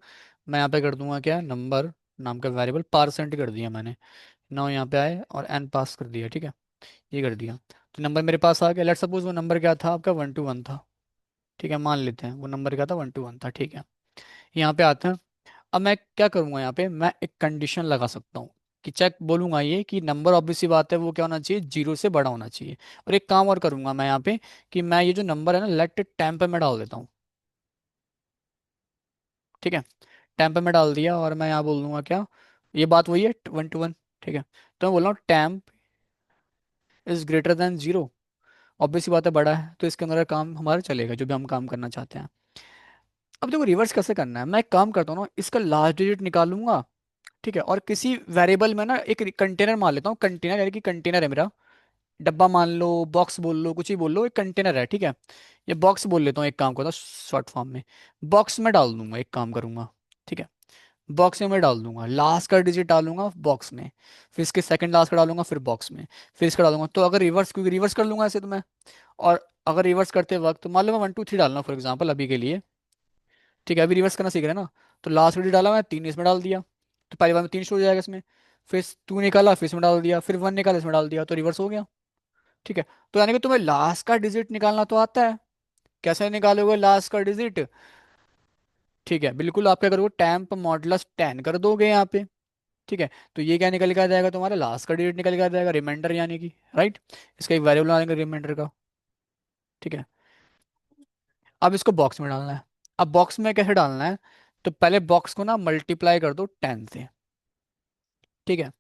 मैं यहाँ पे कर दूंगा क्या, नंबर नाम का वेरिएबल, परसेंट कर दिया मैंने। 9 यहाँ पे आए और n पास कर दिया, ठीक है, ये कर दिया। तो नंबर मेरे पास आ गया। लेट सपोज वो नंबर क्या था आपका, 121 था, ठीक है, मान लेते हैं वो नंबर क्या था, 121 था, ठीक है। यहाँ पे आते हैं। अब मैं क्या करूँगा, यहाँ पे मैं एक कंडीशन लगा सकता हूँ कि चेक बोलूंगा ये कि नंबर ऑब्वियस सी बात है वो क्या होना चाहिए, 0 से बड़ा होना चाहिए। और एक काम और करूंगा मैं यहाँ पे कि मैं ये जो नंबर है ना लेट टाइम पे मैं डाल देता हूँ, ठीक है। टाइम पे मैं डाल दिया और मैं यहाँ बोल दूंगा क्या, ये बात वही है 121, ठीक है। तो मैं बोल रहा हूँ temp is greater than 0, obvious सी बात है बड़ा है, तो इसके अंदर काम हमारा चलेगा जो भी हम काम करना चाहते हैं। अब देखो रिवर्स कैसे करना है, मैं एक काम करता हूँ ना, इसका लास्ट डिजिट निकालूंगा, ठीक है, और किसी वेरिएबल में ना एक कंटेनर मान लेता हूँ, कंटेनर यानी कि कंटेनर है मेरा, डब्बा मान लो, बॉक्स बोल लो, कुछ ही बोल लो, एक कंटेनर है, ठीक है। ये बॉक्स बोल लेता हूँ, एक काम करता हूँ शॉर्ट फॉर्म में, बॉक्स में डाल दूंगा, एक काम करूंगा, ठीक है। बॉक्स में मैं डाल दूंगा, लास्ट का डिजिट डालूंगा बॉक्स में, फिर इसके सेकंड लास्ट का डालूंगा फिर बॉक्स में, फिर इसका डालूंगा। तो अगर रिवर्स, क्योंकि रिवर्स कर लूंगा ऐसे तो मैं, और अगर रिवर्स करते वक्त मान लो मैं 1 2 3 डालना फॉर एग्जाम्पल अभी के लिए, ठीक है, अभी रिवर्स करना सीख रहे हैं ना। तो लास्ट डिजिट डाला मैं, 3 इसमें डाल दिया, तो पहली बार में 3 शो हो जाएगा इसमें, फिर 2 निकाला फिर इसमें डाल दिया, फिर 1 निकाला इसमें डाल दिया, तो रिवर्स हो गया, ठीक है। तो यानी कि तुम्हें लास्ट का डिजिट निकालना तो आता है, कैसे निकालोगे लास्ट का डिजिट, ठीक है, बिल्कुल आप क्या करोगे, टेम्प मॉडुलस 10 कर दोगे यहाँ पे, ठीक है। तो ये क्या निकल के आ जाएगा तुम्हारा, लास्ट का डिजिट निकल के आ जाएगा, रिमाइंडर यानी कि, राइट, इसका एक वेरिएबल आएगा रिमाइंडर का, ठीक है। अब इसको बॉक्स में डालना है। अब बॉक्स में कैसे डालना है, तो पहले बॉक्स को ना मल्टीप्लाई कर दो 10 से, ठीक है।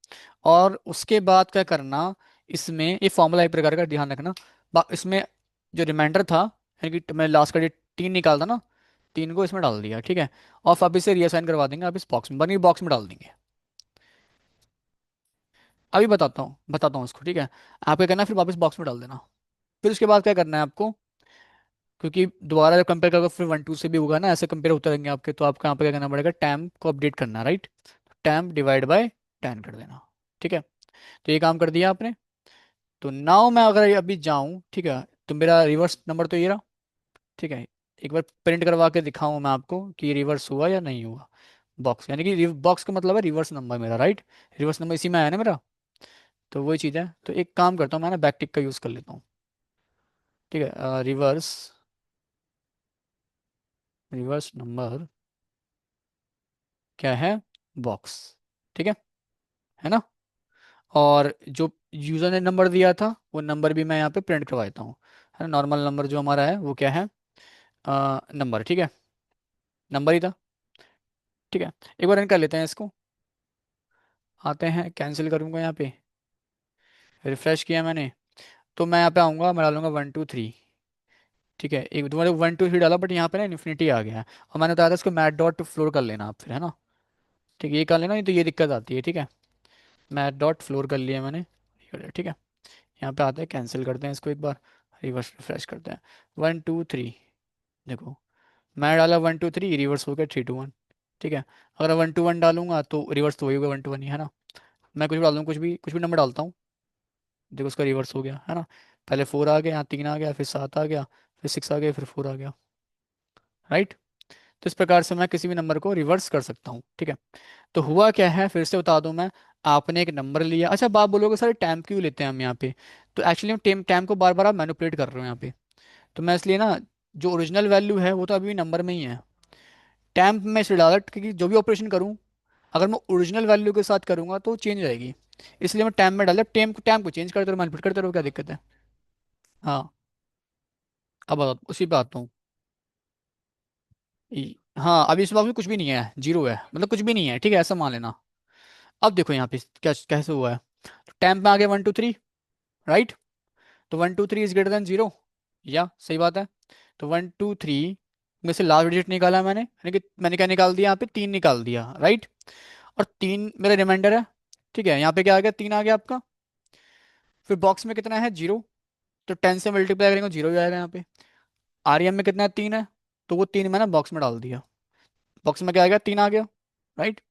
और उसके बाद क्या करना, इसमें ये फॉर्मूला एक प्रकार का ध्यान रखना, इसमें जो रिमाइंडर था, यानी कि मैं लास्ट का जो 3 निकालता ना, 3 को इसमें डाल दिया, ठीक है। और अब इसे रीअसाइन करवा देंगे, आप इस बॉक्स में बनी बॉक्स में डाल देंगे। अभी बताता हूँ उसको, ठीक है। आप क्या करना है, फिर वापस बॉक्स में डाल देना। फिर उसके बाद क्या करना है आपको, क्योंकि दोबारा जब कंपेयर करोगे फिर 1 2 से भी होगा ना, ऐसे कंपेयर होते रहेंगे आपके, तो आपको यहाँ पे क्या करना पड़ेगा, टैम्प को अपडेट करना, राइट। टैम्प डिवाइड बाय 10 कर देना, ठीक है। तो ये काम कर दिया आपने। तो नाउ मैं अगर ये अभी जाऊं, ठीक है, तो मेरा रिवर्स नंबर तो ये रहा, ठीक है। एक बार प्रिंट करवा के दिखाऊं मैं आपको कि रिवर्स हुआ या नहीं हुआ, बॉक्स यानी कि बॉक्स का मतलब है रिवर्स नंबर मेरा, राइट। रिवर्स नंबर इसी में आया ना मेरा, तो वही चीज़ है। तो एक काम करता हूँ मैं ना, बैकटिक का यूज़ कर लेता हूँ, ठीक है। रिवर्स रिवर्स नंबर क्या है, बॉक्स, ठीक है ना। और जो यूज़र ने नंबर दिया था वो नंबर भी मैं यहाँ पे प्रिंट करवा देता हूँ, है ना। नॉर्मल नंबर जो हमारा है वो क्या है, नंबर, ठीक है, नंबर ही था, ठीक है। एक बार रन कर लेते हैं इसको, आते हैं, कैंसिल करूंगा यहाँ पे, रिफ्रेश किया मैंने, तो मैं यहाँ पे आऊँगा, मैं डालूंगा 1 2 3, ठीक है। एक तुम्हारे 1 2 3 डाला बट यहाँ पे ना इन्फिनिटी आ गया है, और मैंने बताया था इसको मैट डॉट फ्लोर कर लेना आप फिर, है ना, ठीक है, ये कर लेना, नहीं तो ये दिक्कत आती है, ठीक है। मैट डॉट फ्लोर कर लिया मैंने, ये कर लिया, ठीक है। यहाँ पे आते हैं, कैंसिल करते हैं इसको एक बार, रिवर्स रिफ्रेश करते हैं, 1 2 3, देखो मैं डाला 1 2 3, रिवर्स हो गया 3 2 1, ठीक है। अगर 1 2 1 डालूंगा तो रिवर्स तो वही होगा 1 2 1 ही, है ना। मैं कुछ भी डाल दूँ, कुछ भी नंबर डालता हूँ, देखो उसका रिवर्स हो गया, है ना। पहले 4 आ गया, यहाँ 3 आ गया, फिर 7 आ गया, फिर 6 आ गया, फिर 4 आ गया, राइट। तो इस प्रकार से मैं किसी भी नंबर को रिवर्स कर सकता हूँ, ठीक है। तो हुआ क्या है, फिर से बता दूं मैं, आपने एक नंबर लिया, अच्छा बात बोलोगे सर टाइम क्यों लेते हैं हम यहाँ पे, तो एक्चुअली हम टाइम टाइम को बार बार आप मैनिपुलेट कर रहे हो यहाँ पे, तो मैं इसलिए ना, जो ओरिजिनल वैल्यू है वो तो अभी भी नंबर में ही है, टैम्प में इसलिए डाला क्योंकि जो भी ऑपरेशन करूँ, अगर मैं ओरिजिनल वैल्यू के साथ करूंगा तो चेंज हो जाएगी, इसलिए मैं टैम्प में डाला, टैम्प को चेंज करते रहो, मैनिपुलेट करते रहो, क्या दिक्कत है। हाँ, अब उसी पे आता हूँ। हाँ, अभी इस बात में कुछ भी नहीं है, 0 है, मतलब कुछ भी नहीं है, ठीक है, ऐसा मान लेना। अब देखो यहाँ पे क्या कैसे हुआ है, तो टैम्प में आ गया 1 2 3, राइट। तो 1 2 3 इज ग्रेटर देन 0, या सही बात है। तो 1 2 3 में से लास्ट डिजिट निकाला मैंने, यानी कि मैंने क्या निकाल दिया यहाँ पे, 3 निकाल दिया, राइट। और 3 मेरा रिमाइंडर है, ठीक है। यहाँ पे क्या आ गया, 3 आ गया आपका, फिर बॉक्स में कितना है, 0, तो 10 से मल्टीप्लाई करेंगे 0 ही आएगा यहाँ पे। आरएम में कितना है, 3 है, तो वो 3 मैंने बॉक्स में डाल दिया, बॉक्स में क्या आ गया, 3 आ गया, राइट,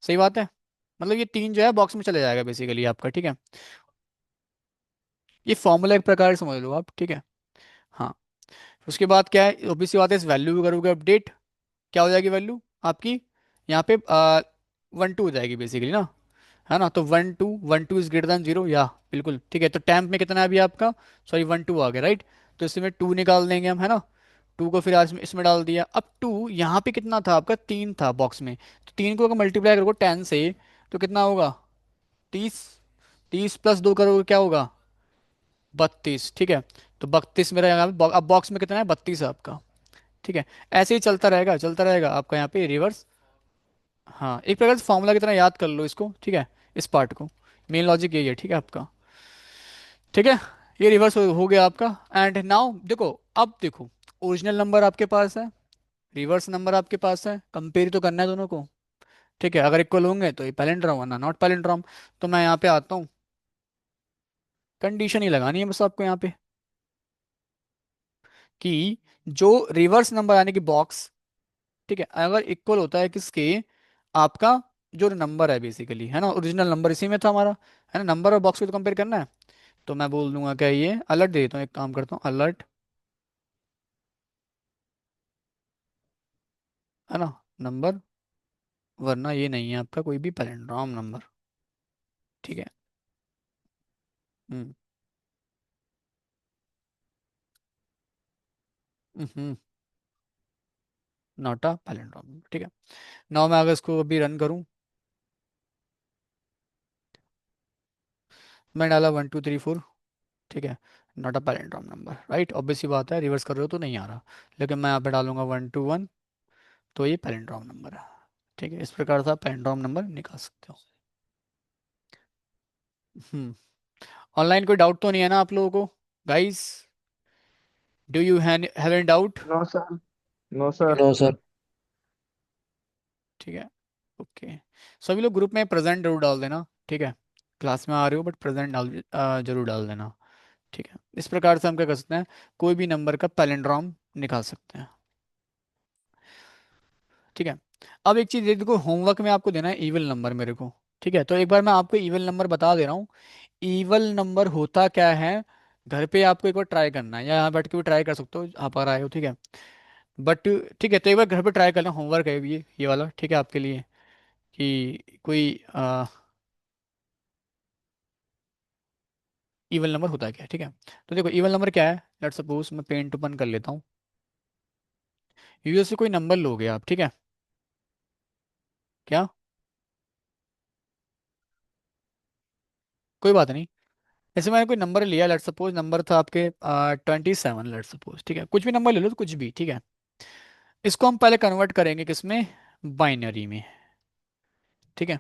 सही बात है। मतलब ये 3 जो है बॉक्स में चले जाएगा बेसिकली आपका, ठीक है। ये फॉर्मूला एक प्रकार से समझ लो आप, ठीक है। हाँ, उसके बाद क्या है, ऑब्वियसली बात है, इस वैल्यू को करोगे अपडेट, क्या हो जाएगी वैल्यू आपकी, यहाँ पे 1 2 हो जाएगी बेसिकली ना, है ना। तो 1 2 इज ग्रेटर देन 0, या बिल्कुल ठीक है। तो टेम्प में कितना है अभी आपका, सॉरी 1 2 आ गया राइट। तो इसमें 2 निकाल देंगे हम, है ना। 2 को फिर आज में इसमें डाल दिया। अब 2 यहाँ पे कितना था आपका, 3 था बॉक्स में। तो 3 को अगर मल्टीप्लाई करोगे 10 से तो कितना होगा, 30। 30 प्लस 2 करोगे क्या होगा, 32, ठीक है। तो 32 मेरा यहाँ पे अब बॉक्स में कितना है, 32 है आपका, ठीक है। ऐसे ही चलता रहेगा आपका यहाँ पे रिवर्स। हाँ, एक प्रकार से फॉर्मूला की तरह याद कर लो इसको, ठीक है, इस पार्ट को। मेन लॉजिक यही है, ठीक है आपका, ठीक है। ये रिवर्स हो गया आपका। एंड नाउ देखो, अब देखो, ओरिजिनल नंबर आपके पास है, रिवर्स नंबर आपके पास है, कंपेयर तो करना है दोनों को, ठीक है। अगर इक्वल होंगे तो ये पैलिंड्रोम, वरना नॉट पैलिंड्रोम। तो मैं यहाँ पे आता हूँ, कंडीशन ही लगानी है बस आपको यहाँ पे, कि जो रिवर्स नंबर यानी कि बॉक्स, ठीक है, अगर इक्वल होता है किसके, आपका जो नंबर है बेसिकली, है ना, ओरिजिनल नंबर इसी में था हमारा, है ना। नंबर और बॉक्स को तो कंपेयर करना है। तो मैं बोल दूंगा क्या, ये अलर्ट दे देता हूँ, एक काम करता हूँ, अलर्ट, है ना, नंबर, वरना ये नहीं है आपका कोई भी पैलिंड्रोम नंबर, ठीक है। हम्म हम्म नॉट अ पैलिंड्रोम, ठीक है। नाउ मैं अगर इसको अभी रन करूँ, मैं डाला 1 2 3 4, ठीक है, not a palindrome number right, obvious सी बात है, रिवर्स कर रहे हो तो नहीं आ रहा। लेकिन मैं यहाँ पे डालूंगा 1 2 1, तो ये पैलिंड्रोम नंबर है, ठीक है। इस प्रकार से आप पैलिंड्रोम नंबर निकाल सकते हो। हम्म ऑनलाइन कोई डाउट तो नहीं है ना आप लोगों को, guys, do you have any doubt. No sir. No ठीक है, सर। No sir. ठीक है, ओके। सभी लोग ग्रुप में प्रेजेंट जरूर डाल देना, ठीक है। क्लास में आ रहे हो बट प्रेजेंट जरूर डाल देना, ठीक है। इस प्रकार से हम क्या कर सकते हैं, कोई भी नंबर का पैलिंड्रोम निकाल सकते हैं, ठीक है। अब एक चीज ये देखो, होमवर्क में आपको देना है इविल नंबर मेरे को, ठीक है। तो एक बार मैं आपको इविल नंबर बता दे रहा हूँ। इवल नंबर होता क्या है, घर पे आपको एक बार ट्राई करना है, या यहाँ बैठ के भी ट्राई कर सकते हो आप आ रहे हो, ठीक है। बट ठीक है, तो एक बार घर पे ट्राई कर लें, होमवर्क है ये वाला, ठीक है आपके लिए, कि कोई इवल नंबर होता क्या है, ठीक है। तो देखो इवल नंबर क्या है, लेट्स सपोज मैं पेन टू पन कर लेता हूँ। यूएस से कोई नंबर लोगे आप, ठीक है, क्या, कोई बात नहीं। जैसे मैंने कोई नंबर लिया, लेट्स सपोज नंबर था आपके 27, लेट्स सपोज, ठीक है, कुछ भी नंबर ले लो तो कुछ भी, ठीक है। इसको हम पहले कन्वर्ट करेंगे किसमें, बाइनरी में, ठीक है।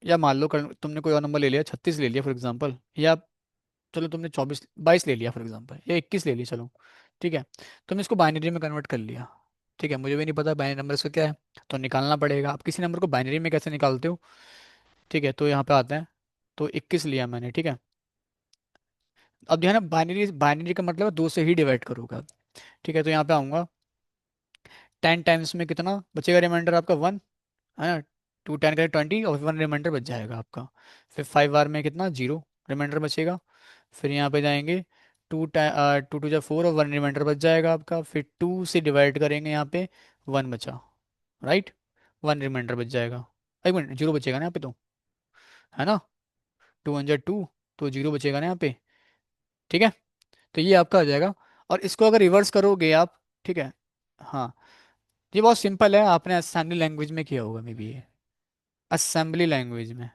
या मान लो तुमने कोई और नंबर ले लिया, 36 ले लिया फॉर एग्जांपल, या चलो तुमने 22 ले लिया फॉर एग्जांपल, या 21 ले लिया, चलो, ठीक है। तुमने इसको बाइनरी में कन्वर्ट कर लिया, ठीक है। मुझे भी नहीं पता बाइनरी नंबर इसका क्या है, तो निकालना पड़ेगा। आप किसी नंबर को बाइनरी में कैसे निकालते हो, ठीक है। तो यहाँ पे आते हैं, तो 21 लिया मैंने, ठीक है। अब ध्यान है, बाइनरी बाइनरी का मतलब है दो से ही डिवाइड करोगे, ठीक है। तो यहाँ पे आऊँगा, 10 टाइम्स में कितना बचेगा रिमाइंडर आपका, 1, है ना। 2 10 करे 20, और 1 रिमाइंडर बच जाएगा आपका। फिर 5 बार में कितना, 0 रिमाइंडर बचेगा। फिर यहाँ पे जाएंगे, 2 2 जा 4, और 1 रिमाइंडर बच जाएगा आपका। फिर 2 से डिवाइड करेंगे, यहाँ पे 1 बचा, राइट, 1 रिमाइंडर बच जाएगा। एक मिनट, 0 बचेगा ना यहाँ पे तो, है ना। 2 1 जा 2, तो 0 बचेगा ना यहाँ पे, ठीक है। तो ये आपका आ जाएगा। और इसको अगर रिवर्स करोगे आप, ठीक है, हाँ, ये बहुत सिंपल है, आपने असेंबली लैंग्वेज में किया होगा मे बी, ये असेंबली लैंग्वेज में,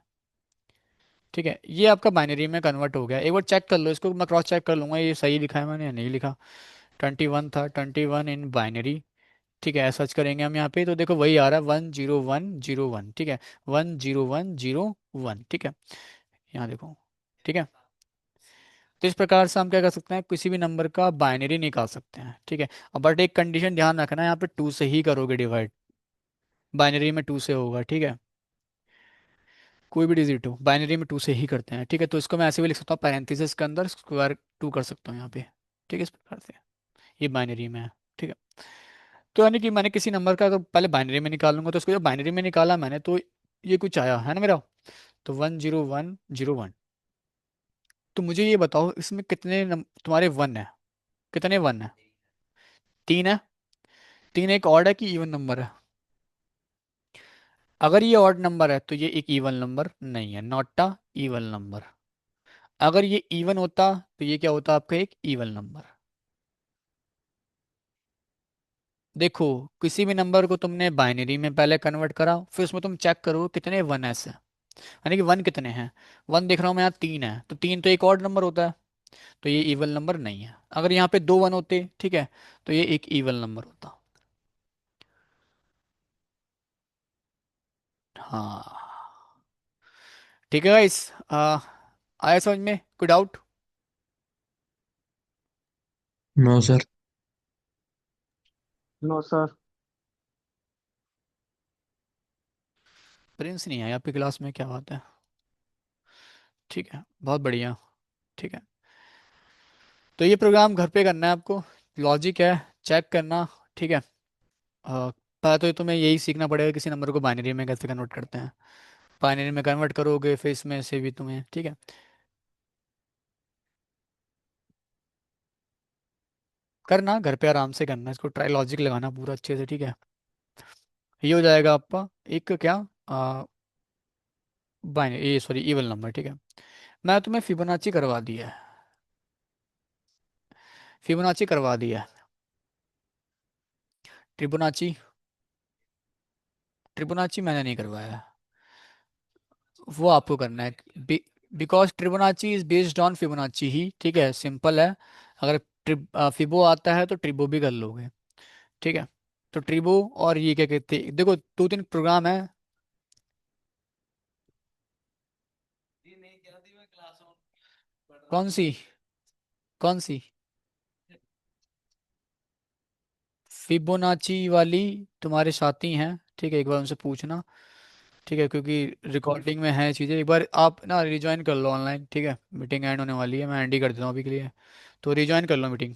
ठीक है। ये आपका बाइनरी में कन्वर्ट हो गया। एक बार चेक कर लो इसको, मैं क्रॉस चेक कर लूंगा ये सही लिखा है मैंने या नहीं लिखा। 21 था, 21 इन बाइनरी, ठीक है। सर्च करेंगे हम यहाँ पे, तो देखो वही आ रहा है, 1 0 1 0 1, ठीक है, 1 0 1 0 1, ठीक है, यहाँ देखो, ठीक है। तो इस प्रकार से हम क्या कर सकते हैं, किसी भी नंबर का बाइनरी निकाल सकते हैं, ठीक है। बट एक कंडीशन ध्यान रखना, यहाँ पे 2 से ही करोगे डिवाइड, बाइनरी में 2 से होगा, ठीक है। कोई भी डिजिट हो, बाइनरी में 2 से ही करते हैं, ठीक है। तो इसको मैं ऐसे भी लिख सकता हूँ, पैरेंथेसिस के अंदर स्क्वायर 2 कर सकता हूँ यहाँ पे, ठीक है, इस प्रकार से। ये बाइनरी में है, ठीक है। तो यानी कि मैंने किसी नंबर का अगर पहले बाइनरी में निकालूंगा, तो उसको जब बाइनरी में निकाला मैंने, तो ये कुछ आया है ना मेरा, तो 1 0 1 0 1। तो मुझे ये बताओ, इसमें कितने तुम्हारे 1 है, कितने 1 है, 3 है। 3 एक ऑड है कि इवन नंबर है, अगर ये ऑड नंबर है तो ये एक इवन नंबर नहीं है, नॉट अ इवन नंबर। अगर ये इवन होता तो ये क्या होता आपका, एक इवन नंबर। देखो, किसी भी नंबर को तुमने बाइनरी में पहले कन्वर्ट करा, फिर उसमें तुम चेक करो कितने वन ऐसे, यानी कि वन कितने हैं। वन देख रहा हूँ मैं यहाँ, तीन है, तो तीन तो एक ऑड नंबर होता है, तो ये इवन नंबर नहीं है। अगर यहाँ पे दो वन होते, ठीक है, तो ये एक इवन नंबर होता। हाँ, ठीक है गाइस। आया समझ में, कोई doubt? No sir. No sir. Prince नहीं आया आपकी क्लास में, क्या बात है। ठीक है, बहुत बढ़िया। ठीक है, तो ये प्रोग्राम घर पे करना है आपको, लॉजिक है, चेक करना। ठीक है, पहले तो तुम्हें यही सीखना पड़ेगा किसी नंबर को बाइनरी में कैसे कन्वर्ट करते हैं। बाइनरी में कन्वर्ट करोगे फिर इसमें से भी तुम्हें, ठीक है, करना घर पे आराम से करना, इसको ट्राई लॉजिक लगाना पूरा अच्छे से, ठीक है। ये हो जाएगा आपका एक क्या, बाइनरी, ये सॉरी इवन नंबर, ठीक है। मैं तुम्हें फिबोनाची करवा दिया है, फिबोनाची करवा दिया है। ट्रिबोनाची, ट्रिबोनाची मैंने नहीं करवाया है, वो आपको करना है। Because tribonacci is based on Fibonacci ही, ठीक है, सिंपल है। अगर फिबो आता है तो ट्रिबो भी कर लोगे, ठीक है। तो ट्रिबो और ये क्या कहते हैं, देखो दो तीन प्रोग्राम है। कौन सी, कौन सी? फिबोनाची वाली तुम्हारे साथी हैं, ठीक है, एक बार उनसे पूछना, ठीक है, क्योंकि रिकॉर्डिंग में है चीज़ें। एक बार आप ना रिज्वाइन कर लो ऑनलाइन, ठीक है, मीटिंग एंड होने वाली है, मैं एंड ही कर देता हूँ अभी के लिए, तो रिज्वाइन कर लो मीटिंग।